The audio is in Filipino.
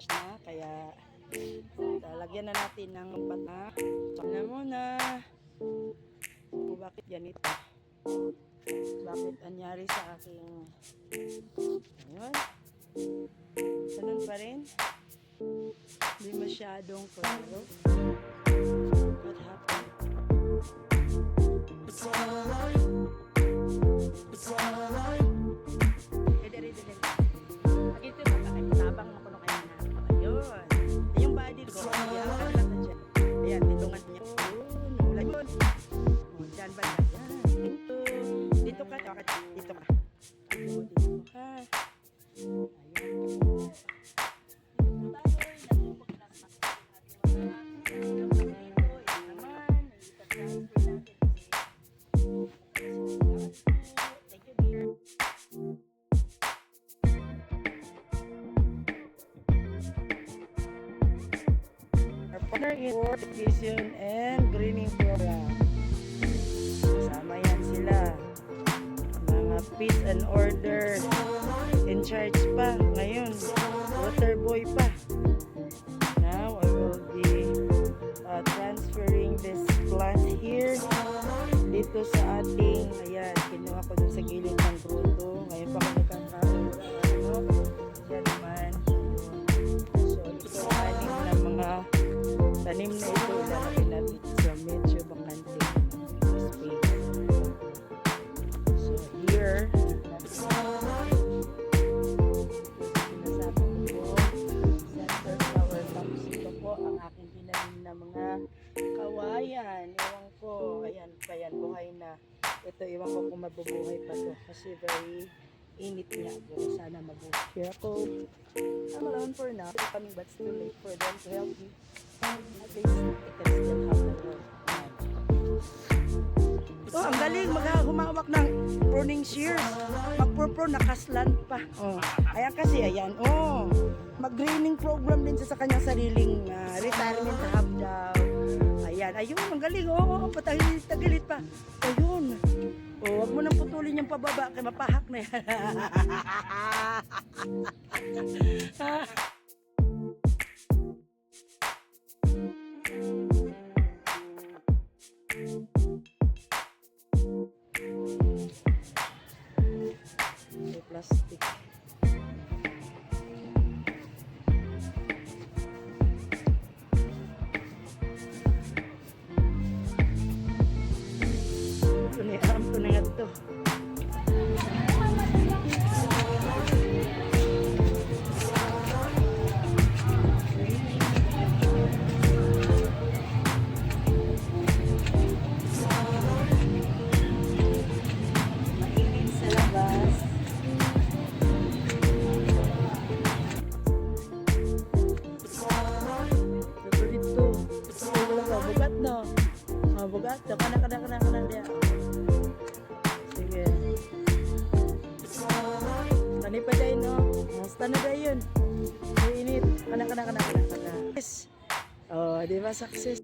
na, kaya lalagyan na natin ng pata. Sana muna. O bakit ganito? Bakit anyari sa aking ayun? Ganun pa rin. Hindi masyadong klaro. What happened? It's alright. It's alright. Dere. Ito pa kayo. Tabang makulong kayo na. Ayun. Yung body ko. Ayan. Kailan na dyan. Ayan. Tilungan niya. Wala yun. O, dyan ba dyan? Dito ka. Dito ka. Dito ka. Ayun. Our partner in education and greening program. Kasama yan sila. Mga peace and order. In charge pa. Ngayon, water boy pa. Now, I will be transferring this plant here. Dito sa ating, ayan, kinuha ko dun sa gilid ng gruto. Ngayon pa ko nagkakaroon. Yan naman. So, ito anim na mga tanim na ito. Ilalagay natin sa medyo bakante space. So, here, sinasabi ko po, center flower box. Ito po ang aking tinanim na mga kawayan. Ewan ko, ayan, buhay na. Ito, ewan ko kung mabubuhay pa to. Kasi very init niya. Pero sana mabuhay. Here ako. I'm alone for now. It's coming but still late for them to help me. At least, I can still have my work. Oh, ang galing. Humawak ng pruning shears. Magpro-pro, nakaslan pa. Oh. Ayan kasi, ayan. Oh. Mag-greening program din sa kanyang sariling retirement hub daw. Ayan. Ayun, ang galing. Oh, patagilit pa. Ayun. Oh, wag mo nang putulin yung pababa kaya mapahak na yan. Plastic. Alam ko na nga ito. Mainit sa labas. Ito dito. Bugat no. Bugat. Kana dia. Sige. Tani pa dahil no. Basta na dahil yun. Init. Kana. Yes. Oh, di ba success?